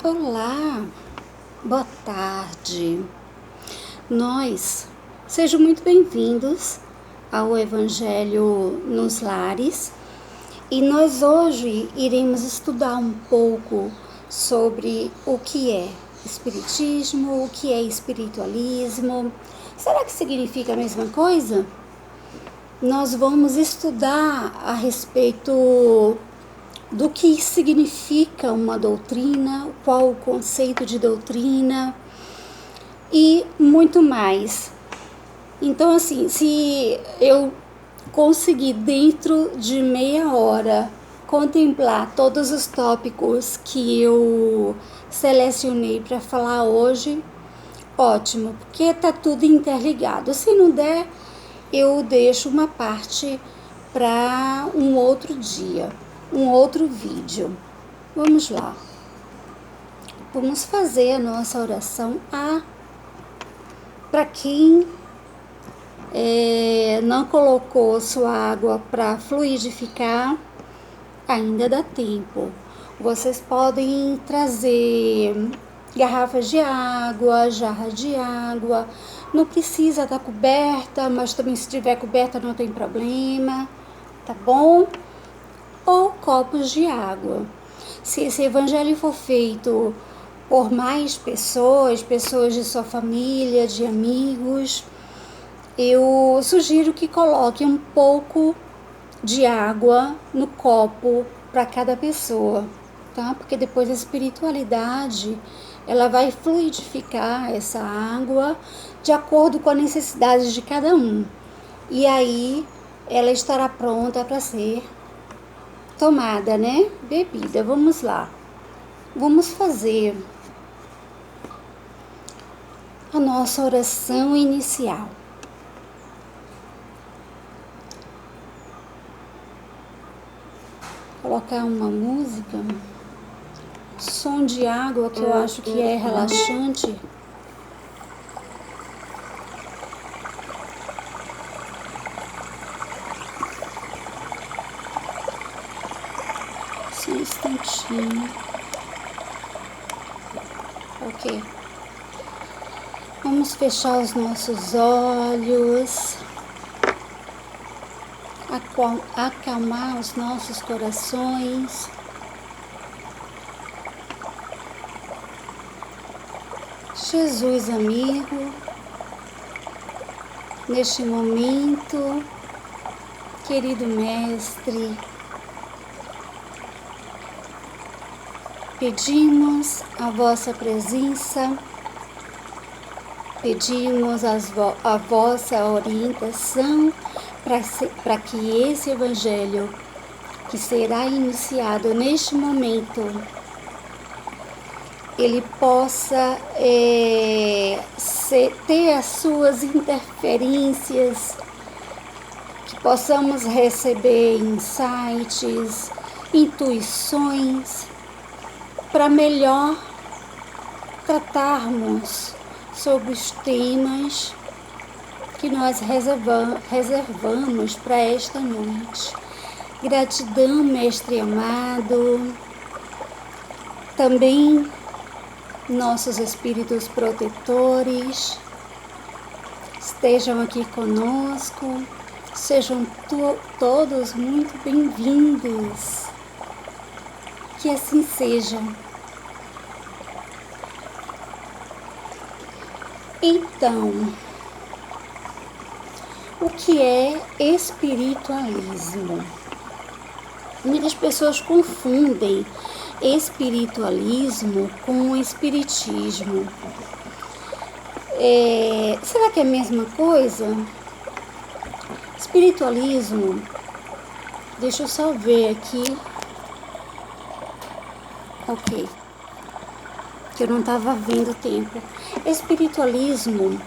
Olá, boa tarde. Sejam muito bem-vindos ao Evangelho nos Lares. E nós hoje iremos estudar um pouco sobre o que é espiritismo, o que é espiritualismo. Será que significa a mesma coisa? Nós vamos estudar a respeito do que significa uma doutrina, qual o conceito de doutrina e muito mais. Então, assim, se eu conseguir dentro de meia hora contemplar todos os tópicos que eu selecionei para falar hoje, ótimo, porque está tudo interligado. Se não der, eu deixo uma parte para um outro dia, um outro vídeo. Vamos lá. Vamos fazer a nossa oração para quem não colocou sua água para fluidificar, ainda dá tempo. Vocês podem trazer garrafas de água, jarra de água. Não precisa estar coberta, mas também se tiver coberta não tem problema, tá bom? Ou copos de água. Se esse evangelho for feito por mais pessoas de sua família, de amigos, eu sugiro que coloque um pouco de água no copo para cada pessoa, tá? Porque depois a espiritualidade, ela vai fluidificar essa água de acordo com a necessidade de cada um. E aí ela estará pronta para ser tomada, né? Bebida. Vamos lá. Vamos fazer a nossa oração inicial. Colocar uma música, som de água, que eu acho que é relaxante. Só um instantinho. Ok. Vamos fechar os nossos olhos, acalmar os nossos corações. Jesus amigo, neste momento, querido Mestre, pedimos a vossa presença, pedimos a vossa orientação para que esse evangelho que será iniciado neste momento, ele possa ter as suas interferências, que possamos receber insights, intuições, para melhor tratarmos sobre os temas que nós reservamos para esta noite. Gratidão, Mestre amado. Também nossos espíritos protetores estejam aqui conosco. Sejam todos muito bem-vindos. Que assim seja. Então, o que é espiritualismo? Muitas pessoas confundem espiritualismo com espiritismo. Será que é a mesma coisa? Espiritualismo, deixa eu só ver aqui. Ok, que eu não estava vendo o tempo. Espiritualismo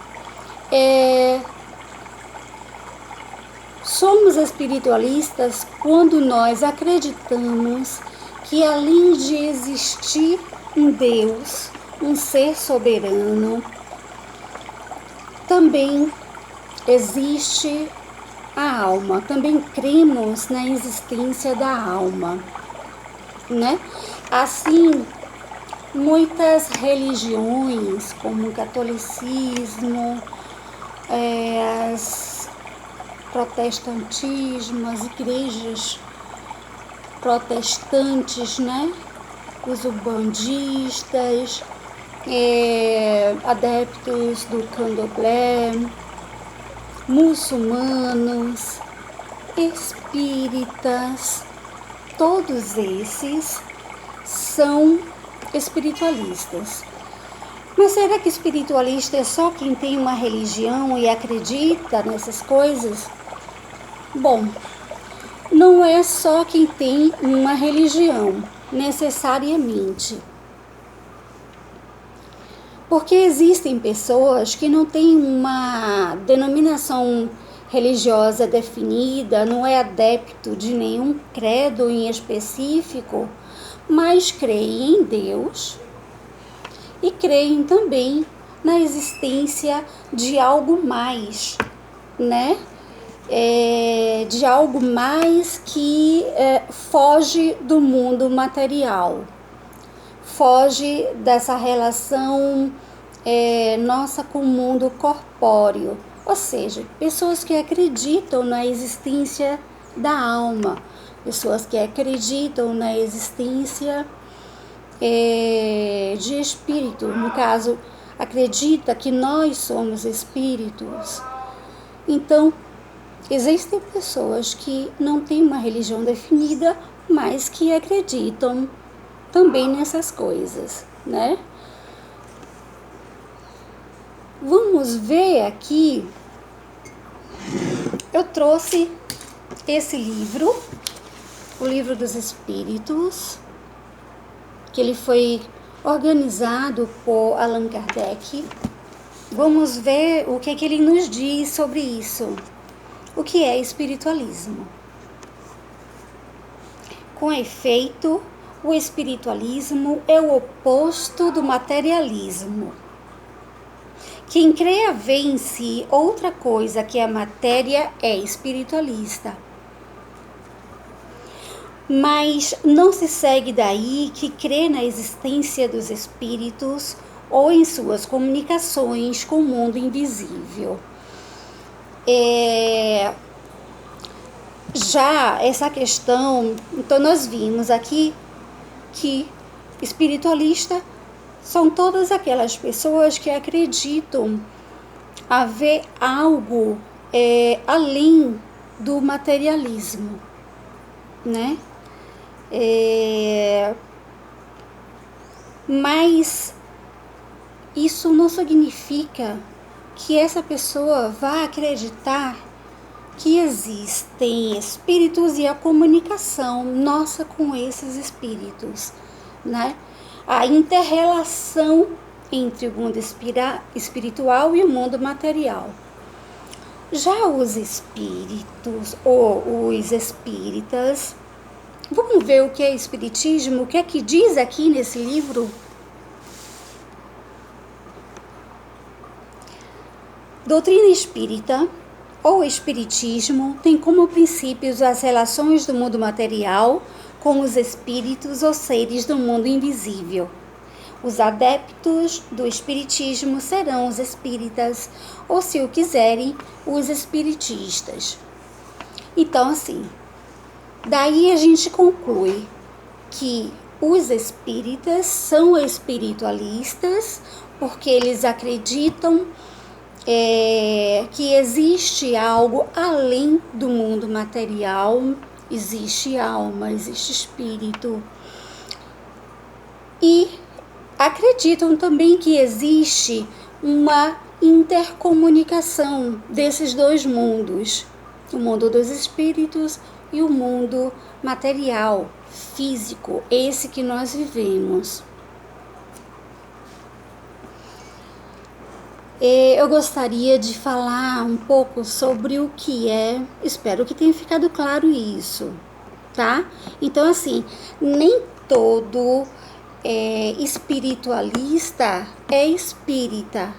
somos espiritualistas quando nós acreditamos que além de existir um Deus, um ser soberano, também existe a alma. Também cremos na existência da alma, né? Assim muitas religiões, como o catolicismo, as protestantismo, as igrejas protestantes, né? Os umbandistas, adeptos do candomblé, muçulmanos, espíritas, todos esses são espiritualistas. Mas será que espiritualista é só quem tem uma religião e acredita nessas coisas? Bom, não é só quem tem uma religião, necessariamente. Porque existem pessoas que não têm uma denominação religiosa definida, não é adepto de nenhum credo em específico, mas creem em Deus e creem também na existência de algo mais, né? De algo mais que foge do mundo material, foge dessa relação nossa com o mundo corpóreo, ou seja, pessoas que acreditam na existência da alma, pessoas que acreditam na existência de espírito, no caso, acredita que nós somos espíritos. Então, existem pessoas que não têm uma religião definida, mas que acreditam também nessas coisas, né? Vamos ver aqui, eu trouxe esse livro, o Livro dos Espíritos, que ele foi organizado por Allan Kardec. Vamos ver o que ele nos diz sobre isso. O que é espiritualismo? Com efeito, o espiritualismo é o oposto do materialismo. Quem crê haver em si outra coisa que a matéria é espiritualista. Mas não se segue daí que crê na existência dos espíritos ou em suas comunicações com o mundo invisível. Já essa questão, então nós vimos aqui que espiritualista são todas aquelas pessoas que acreditam haver algo além do materialismo, né? Mas isso não significa que essa pessoa vá acreditar que existem espíritos e a comunicação nossa com esses espíritos, né? A inter-relação entre o mundo espiritual e o mundo material. Já os espíritos ou os espíritas, vamos ver o que é espiritismo, o que é que diz aqui nesse livro? Doutrina espírita ou espiritismo tem como princípios as relações do mundo material com os espíritos ou seres do mundo invisível. Os adeptos do espiritismo serão os espíritas, ou, se o quiserem, os espiritistas. Então, assim, daí a gente conclui que os espíritas são espiritualistas porque eles acreditam que existe algo além do mundo material, existe alma, existe espírito. E acreditam também que existe uma intercomunicação desses dois mundos, o mundo dos espíritos e o mundo material, físico, esse que nós vivemos. Eu gostaria de falar um pouco sobre o que espero que tenha ficado claro isso, tá? Então, assim, nem todo espiritualista é espírita,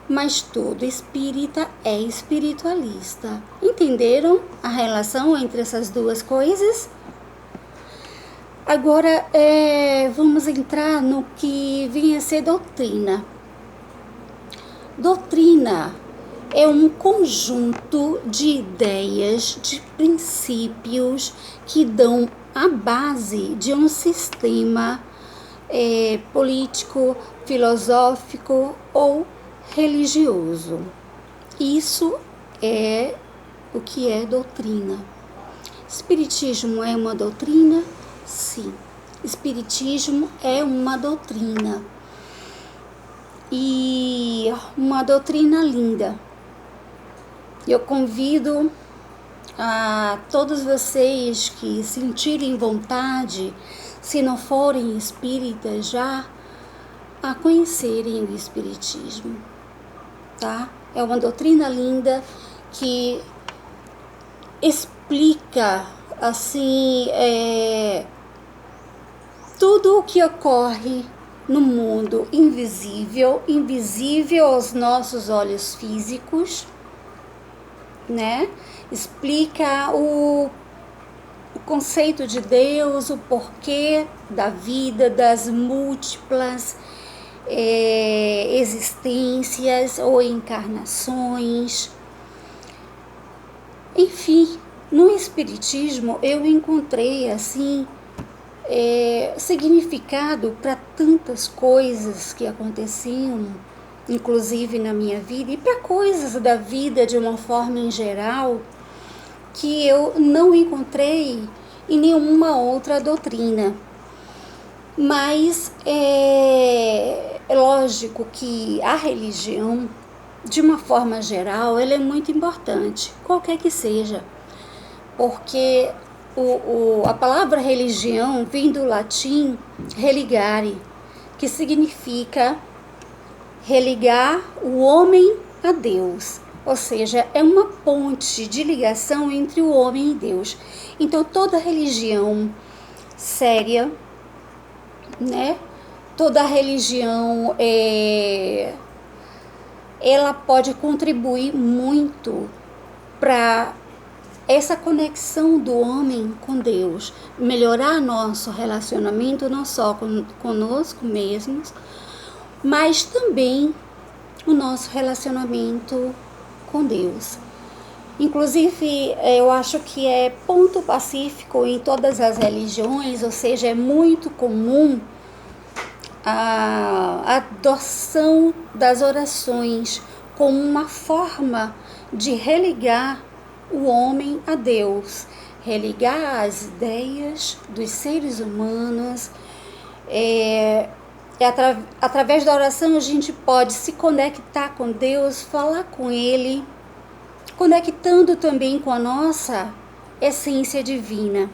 mas todo espírita é espiritualista. Entenderam a relação entre essas duas coisas? Agora, vamos entrar no que vem a ser doutrina. Doutrina é um conjunto de ideias, de princípios que dão a base de um sistema político, filosófico ou religioso. Isso é o que é doutrina. Espiritismo é uma doutrina? Sim, Espiritismo é uma doutrina. E uma doutrina linda. Eu convido a todos vocês que sentirem vontade, se não forem espíritas já, a conhecerem o Espiritismo, tá? É uma doutrina linda que explica, assim, tudo o que ocorre no mundo invisível aos nossos olhos físicos, né? Explica o conceito de Deus, o porquê da vida, das múltiplas existências ou encarnações. Enfim, no Espiritismo eu encontrei assim significado para tantas coisas que aconteciam, inclusive na minha vida, e para coisas da vida de uma forma em geral, que eu não encontrei em nenhuma outra doutrina. Mas é lógico que a religião, de uma forma geral, ela é muito importante, qualquer que seja, porque a palavra religião vem do latim religare, que significa religar o homem a Deus, ou seja, é uma ponte de ligação entre o homem e Deus. Então toda religião séria, né? Toda religião ela pode contribuir muito para essa conexão do homem com Deus, melhorar nosso relacionamento não só conosco mesmos, mas também o nosso relacionamento com Deus. Inclusive, eu acho que é ponto pacífico em todas as religiões, ou seja, é muito comum a adoção das orações como uma forma de religar o homem a Deus, religar as ideias dos seres humanos. Através da oração a gente pode se conectar com Deus, falar com Ele, conectando também com a nossa essência divina.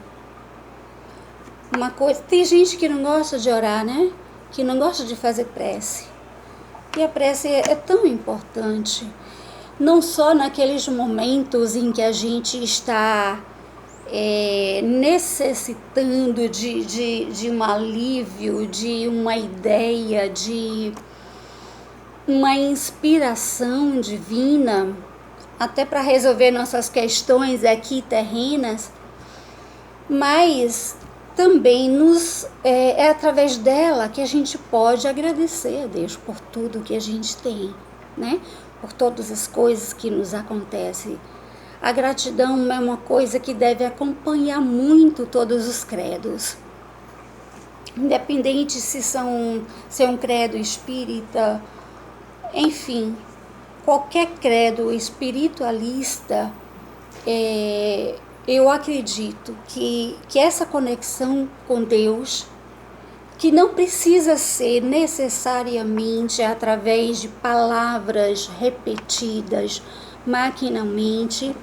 Uma coisa, tem gente que não gosta de orar, né? Que não gosta de fazer prece. E a prece é tão importante, não só naqueles momentos em que a gente está necessitando de um alívio, de uma ideia, de uma inspiração divina, até para resolver nossas questões aqui terrenas, mas também é através dela que a gente pode agradecer a Deus por tudo que a gente tem, né? Por todas as coisas que nos acontecem. A gratidão é uma coisa que deve acompanhar muito todos os credos. Independente se é um credo espírita, enfim, qualquer credo espiritualista, eu acredito que essa conexão com Deus, que não precisa ser necessariamente através de palavras repetidas maquinalmente,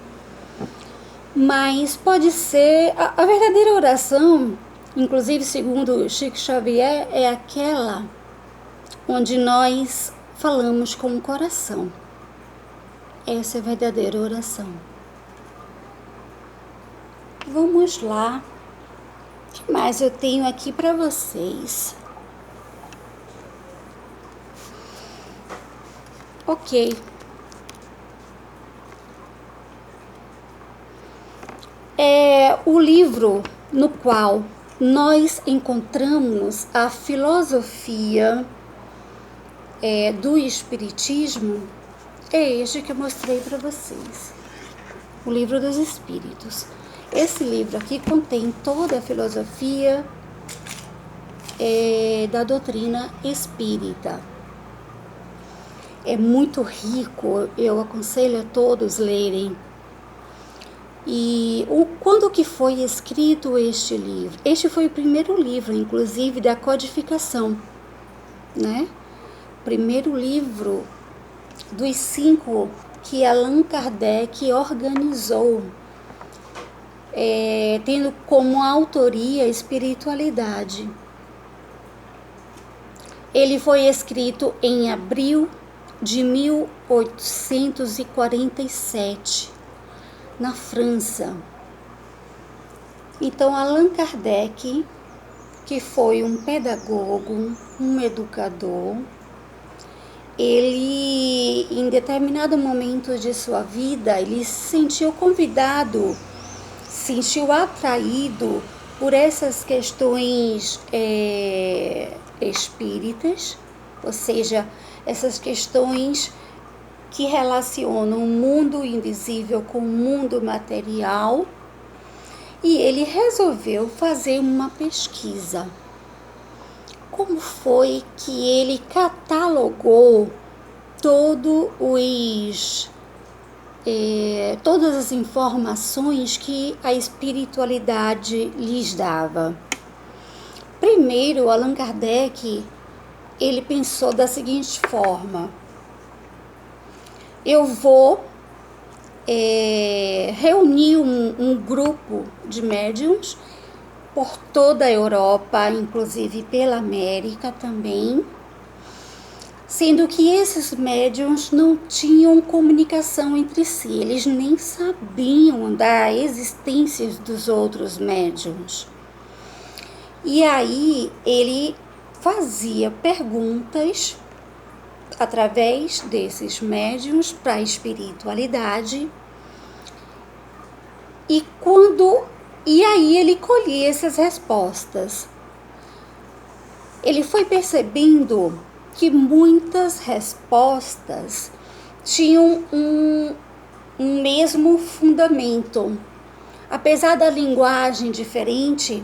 mas pode ser a verdadeira oração, inclusive segundo Chico Xavier, é aquela onde nós falamos com o coração. Essa é a verdadeira oração. Vamos lá. O que mais eu tenho aqui para vocês? Ok. O livro no qual nós encontramos a filosofia do Espiritismo, é este que eu mostrei para vocês, o Livro dos Espíritos. Esse livro aqui contém toda a filosofia da doutrina espírita. É muito rico, eu aconselho a todos lerem. E quando que foi escrito este livro? Este foi o primeiro livro, inclusive, da codificação, né? Primeiro livro dos 5 que Allan Kardec organizou, tendo como autoria a espiritualidade. Ele foi escrito em abril de 1847, na França. Então, Allan Kardec, que foi um pedagogo, um educador, ele, em determinado momento de sua vida, ele se sentiu convidado, se sentiu atraído por essas questões espíritas, ou seja, essas questões que relacionam o mundo invisível com o mundo material, e ele resolveu fazer uma pesquisa. Como foi que ele catalogou todas as informações que a espiritualidade lhes dava? Primeiro, Allan Kardec, ele pensou da seguinte forma: eu vou reunir um grupo de médiuns por toda a Europa, inclusive pela América também, sendo que esses médiuns não tinham comunicação entre si, eles nem sabiam da existência dos outros médiuns. E aí ele fazia perguntas através desses médiuns para a espiritualidade, e aí ele colhia essas respostas. Ele foi percebendo que muitas respostas tinham um mesmo fundamento, apesar da linguagem diferente,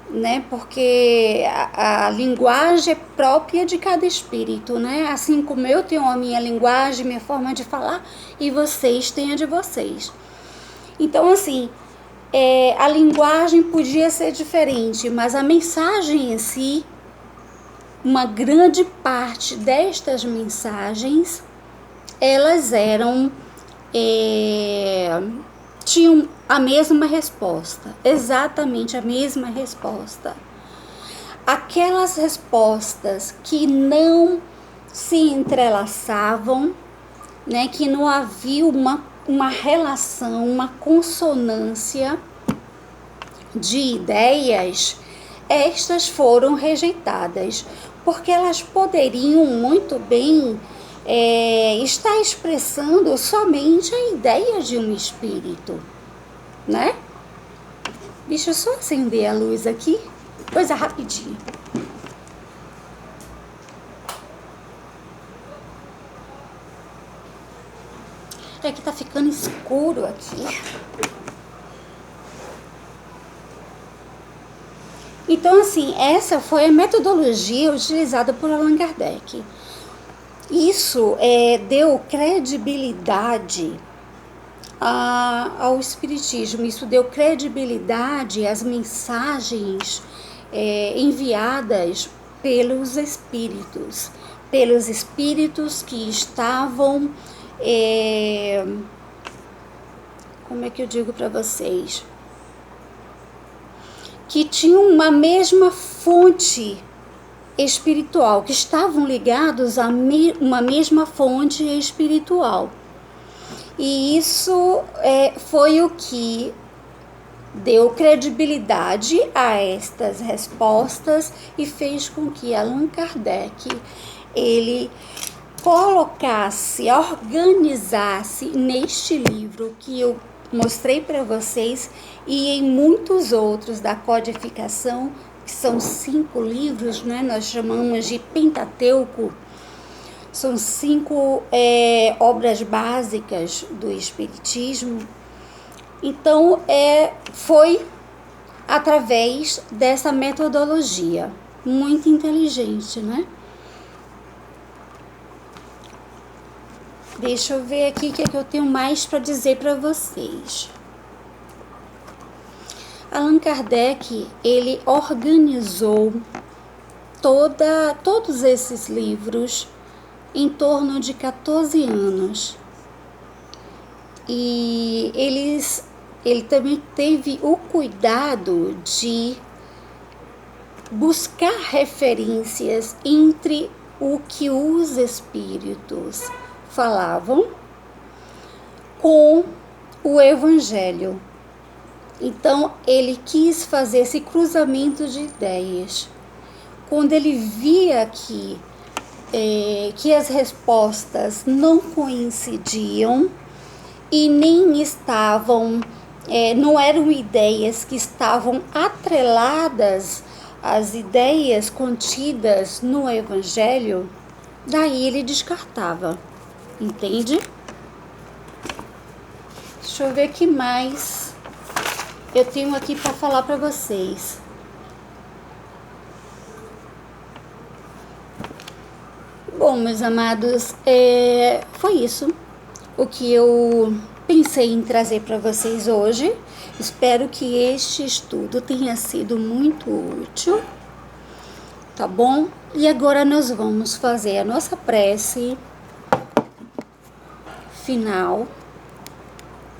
né? Porque a linguagem é própria de cada espírito, né? Assim como eu tenho a minha linguagem, minha forma de falar, e vocês têm a de vocês. Então, assim, a linguagem podia ser diferente, mas a mensagem em si, uma grande parte destas mensagens, elas tinham a mesma resposta, exatamente a mesma resposta. Aquelas respostas que não se entrelaçavam, né, que não havia uma relação, uma consonância de ideias, estas foram rejeitadas, porque elas poderiam muito bem estar expressando somente a ideia de um espírito, né? Deixa eu só acender a luz aqui, coisa rapidinho. É que tá ficando escuro aqui. Então, assim, essa foi a metodologia utilizada por Allan Kardec. Isso deu credibilidade ao Espiritismo, isso deu credibilidade às mensagens enviadas pelos espíritos que estavam, como é que eu digo para vocês? Que tinham uma mesma fonte espiritual, que estavam ligados a uma mesma fonte espiritual. E isso foi o que deu credibilidade a estas respostas e fez com que Allan Kardec ele colocasse, organizasse neste livro que eu mostrei para vocês, e em muitos outros da codificação, que são 5 livros, né? Nós chamamos de Pentateuco, são 5 obras básicas do Espiritismo. Então, foi através dessa metodologia, muito inteligente, né? Deixa eu ver aqui o que é que eu tenho mais para dizer para vocês. Allan Kardec, ele organizou todos esses livros em torno de 14 anos. E ele também teve o cuidado de buscar referências entre o que os espíritos falavam com o Evangelho. Então, ele quis fazer esse cruzamento de ideias. Quando ele via que as respostas não coincidiam e nem estavam, não eram ideias que estavam atreladas às ideias contidas no Evangelho, daí ele descartava, entende? Deixa eu ver o que mais eu tenho aqui para falar para vocês. Bom, meus amados, foi isso o que eu pensei em trazer para vocês hoje. Espero que este estudo tenha sido muito útil, tá bom? E agora nós vamos fazer a nossa prece final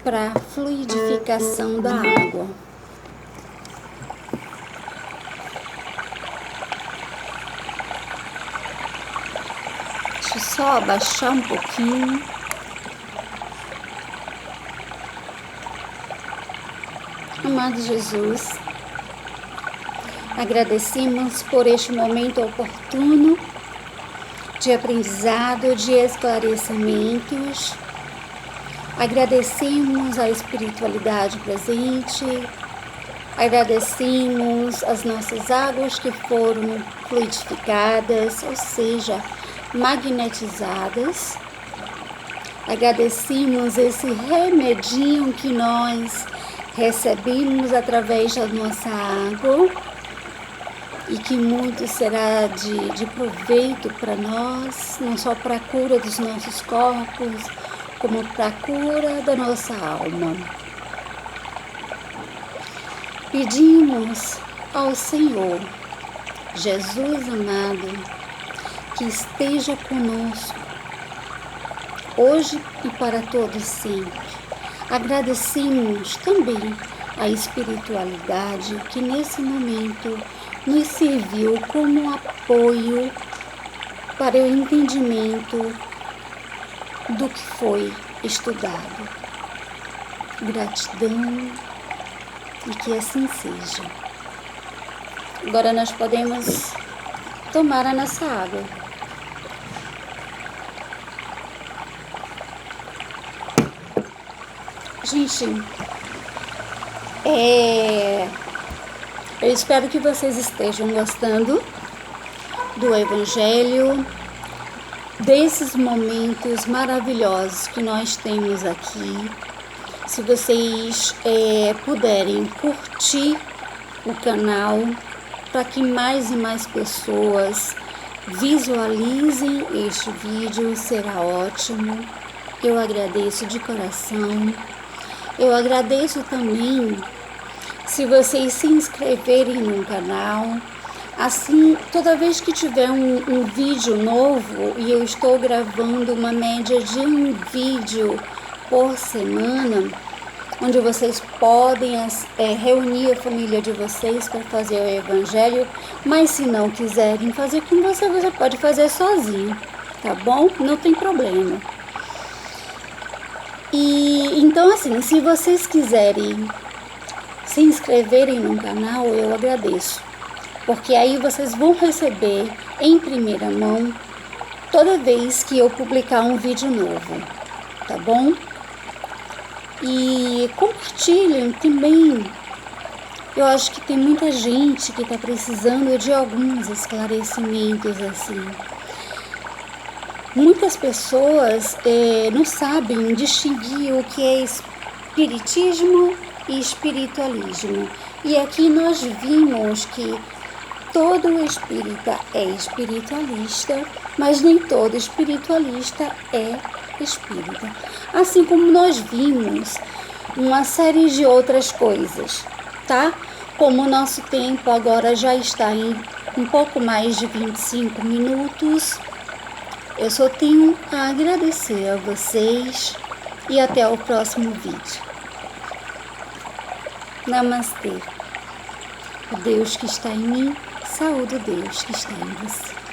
para a fluidificação da água. Deixa eu só abaixar um pouquinho. Amado Jesus, agradecemos por este momento oportuno de aprendizado, de esclarecimentos. Agradecemos a espiritualidade presente, agradecemos as nossas águas que foram fluidificadas, ou seja, magnetizadas. Agradecemos esse remedinho que nós recebemos através da nossa água e que muito será de proveito para nós, não só para a cura dos nossos corpos, como para a cura da nossa alma. Pedimos ao Senhor, Jesus amado, que esteja conosco, hoje e para todos sempre. Agradecemos também a espiritualidade que nesse momento nos serviu como apoio para o entendimento do que foi estudado. Gratidão e que assim seja. Agora nós podemos tomar a nossa água. Gente, eu espero que vocês estejam gostando do Evangelho, desses momentos maravilhosos que nós temos aqui. Se vocês puderem curtir o canal para que mais e mais pessoas visualizem este vídeo, será ótimo. Eu agradeço de coração. Eu agradeço também se vocês se inscreverem no canal. Assim, toda vez que tiver um vídeo novo, e eu estou gravando uma média de um vídeo por semana, onde vocês podem reunir a família de vocês para fazer o Evangelho, mas se não quiserem fazer com você, você pode fazer sozinho, tá bom? Não tem problema. E então, assim, se vocês quiserem se inscreverem no canal, eu agradeço, porque aí vocês vão receber em primeira mão toda vez que eu publicar um vídeo novo, tá bom? e compartilhem também. Eu acho que tem muita gente que está precisando de alguns esclarecimentos assim. Muitas pessoas não sabem distinguir o que é espiritismo e espiritualismo. E aqui nós vimos que todo espírita é espiritualista, mas nem todo espiritualista é espírita. Assim como nós vimos uma série de outras coisas, tá? Como o nosso tempo agora já está em um pouco mais de 25 minutos, eu só tenho a agradecer a vocês e até o próximo vídeo. Namastê. O Deus que está em mim, saúde o Deus que está em você.